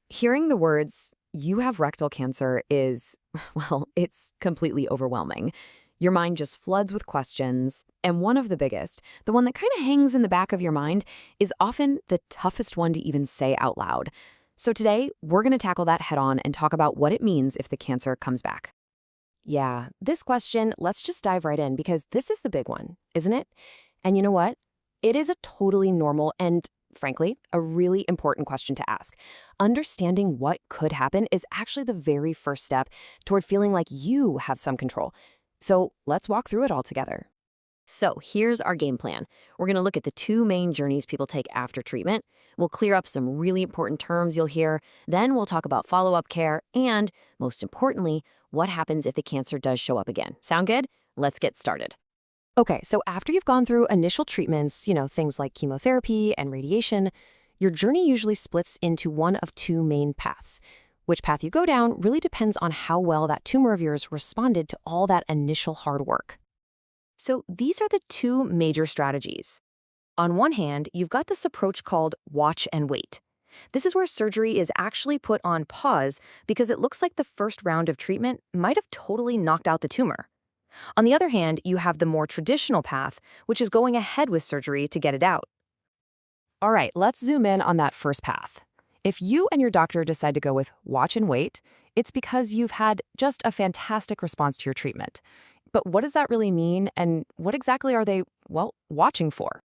Hearing the words, you have rectal cancer is, well, it's completely overwhelming. Your mind just floods with questions, and one of the biggest, the one that kind of hangs in the back of your mind, is often the toughest one to even say out loud. So today, we're going to tackle that head on and talk about what it means if the cancer comes back. Yeah, this question, let's just dive right in because this is the big one, isn't it? And you know what? It is a totally normal and, frankly, a really important question to ask. Understanding what could happen is actually the very first step toward feeling like you have some control. So let's walk through it all together. So here's our game plan. We're going to look at the two main journeys people take after treatment. We'll clear up some really important terms you'll hear. Then we'll talk about follow-up care and, most importantly, what happens if the cancer does show up again. Sound good? Let's get started. Okay, so after you've gone through initial treatments, things like chemotherapy and radiation, your journey usually splits into one of two main paths. Which path you go down really depends on how well that tumor of yours responded to all that initial hard work. So these are the two major strategies. On one hand, you've got this approach called watch and wait. This is where surgery is actually put on pause because it looks like the first round of treatment might have totally knocked out the tumor. On the other hand, you have the more traditional path, which is going ahead with surgery to get it out. All right, let's zoom in on that first path. If you and your doctor decide to go with watch and wait, it's because you've had just a fantastic response to your treatment. But what does that really mean, and what exactly are they, watching for?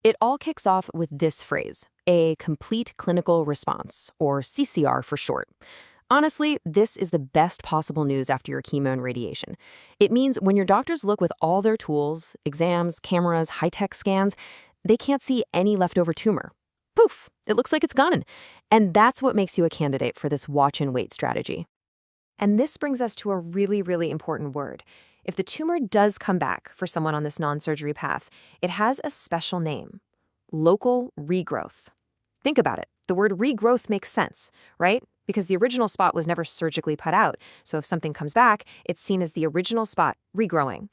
It all kicks off with this phrase, a complete clinical response, or CCR for short. Honestly, this is the best possible news after your chemo and radiation. It means when your doctors look with all their tools, exams, cameras, high-tech scans, they can't see any leftover tumor. Poof, it looks like it's gone. And that's what makes you a candidate for this watch and wait strategy. And this brings us to a really, really important word. If the tumor does come back for someone on this non-surgery path, it has a special name, local regrowth. Think about it. The word regrowth makes sense, right? Because the original spot was never surgically put out. So if something comes back, it's seen as the original spot regrowing.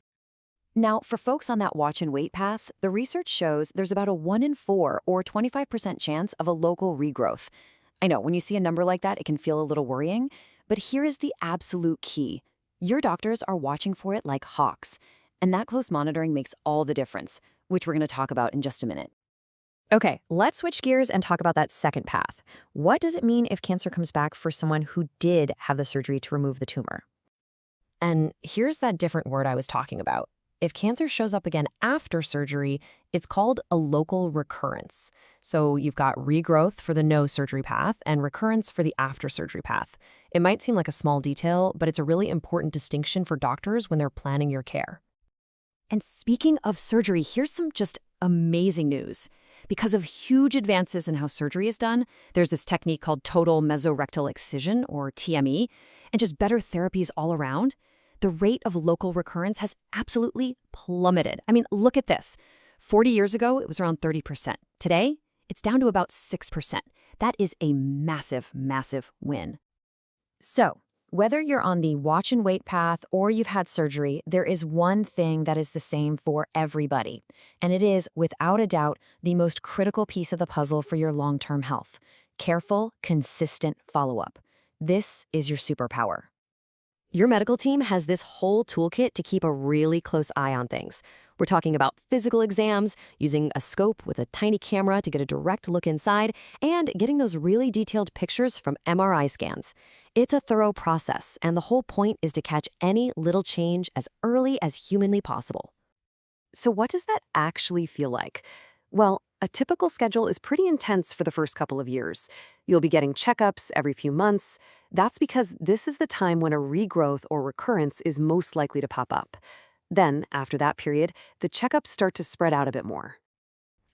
Now, for folks on that watch and wait path, the research shows there's about a 1 in 4 or 25% chance of a local regrowth. I know, when you see a number like that, it can feel a little worrying, but here is the absolute key. Your doctors are watching for it like hawks, and that close monitoring makes all the difference, which we're going to talk about in just a minute. Okay, let's switch gears and talk about that second path. What does it mean if cancer comes back for someone who did have the surgery to remove the tumor? And here's that different word I was talking about. If cancer shows up again after surgery, it's called a local recurrence. So you've got regrowth for the no surgery path and recurrence for the after surgery path. It might seem like a small detail, but it's a really important distinction for doctors when they're planning your care. And speaking of surgery, here's some just amazing news. Because of huge advances in how surgery is done, there's this technique called total mesorectal excision, or TME, and just better therapies all around. The rate of local recurrence has absolutely plummeted. I mean, look at this. 40 years ago, it was around 30%. Today, it's down to about 6%. That is a massive, massive win. So, whether you're on the watch and wait path or you've had surgery, there is one thing that is the same for everybody. And it is, without a doubt, the most critical piece of the puzzle for your long-term health. Careful, consistent follow-up. This is your superpower. Your medical team has this whole toolkit to keep a really close eye on things. We're talking about physical exams, using a scope with a tiny camera to get a direct look inside, and getting those really detailed pictures from MRI scans. It's a thorough process, and the whole point is to catch any little change as early as humanly possible. So what does that actually feel like? Well, a typical schedule is pretty intense for the first couple of years. You'll be getting checkups every few months. That's because this is the time when a regrowth or recurrence is most likely to pop up. Then, after that period, the checkups start to spread out a bit more.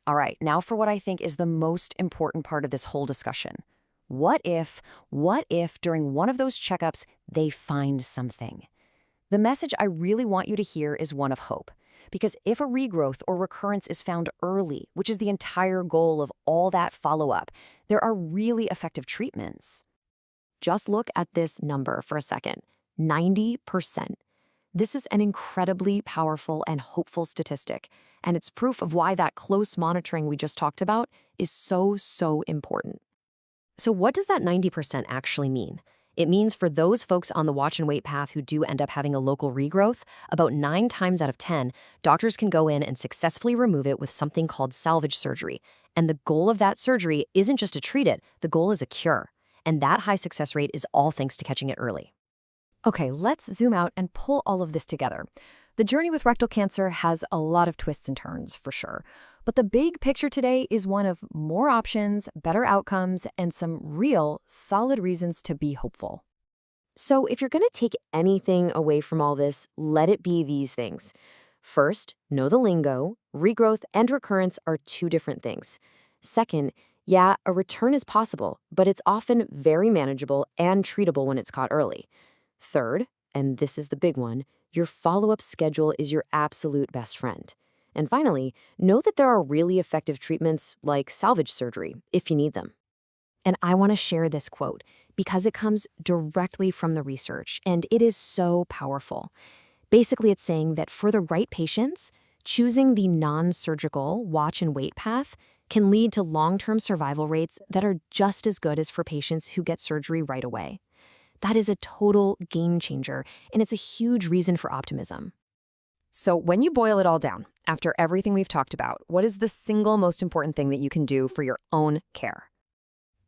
All right, now for what I think is the most important part of this whole discussion. What if during one of those checkups, they find something? The message I really want you to hear is one of hope. Because if a regrowth or recurrence is found early, which is the entire goal of all that follow-up, there are really effective treatments. Just look at this number for a second, 90%. This is an incredibly powerful and hopeful statistic, and it's proof of why that close monitoring we just talked about is so important. So what does that 90% actually mean? It means for those folks on the watch and wait path who do end up having a local regrowth, about 9 times out of 10, doctors can go in and successfully remove it with something called salvage surgery. And the goal of that surgery isn't just to treat it, the goal is a cure. And that high success rate is all thanks to catching it early. Okay, let's zoom out and pull all of this together. The journey with rectal cancer has a lot of twists and turns, for sure. But the big picture today is one of more options, better outcomes, and some real, solid reasons to be hopeful. So if you're going to take anything away from all this, let it be these things. First, know the lingo. Regrowth and recurrence are two different things. Second, yeah, a return is possible, but it's often very manageable and treatable when it's caught early. Third, and this is the big one, your follow-up schedule is your absolute best friend. And finally, know that there are really effective treatments like salvage surgery if you need them. And I want to share this quote because it comes directly from the research, and it is so powerful. Basically, it's saying that for the right patients, choosing the non-surgical watch and wait path can lead to long-term survival rates that are just as good as for patients who get surgery right away. That is a total game changer, and it's a huge reason for optimism. So when you boil it all down, after everything we've talked about, what is the single most important thing that you can do for your own care?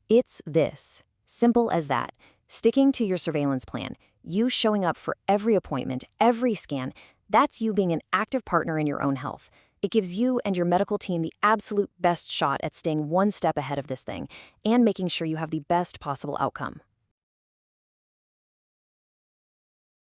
It's this. Simple as that. Sticking to your surveillance plan, you showing up for every appointment, every scan, that's you being an active partner in your own health. It gives you and your medical team the absolute best shot at staying one step ahead of this thing and making sure you have the best possible outcome.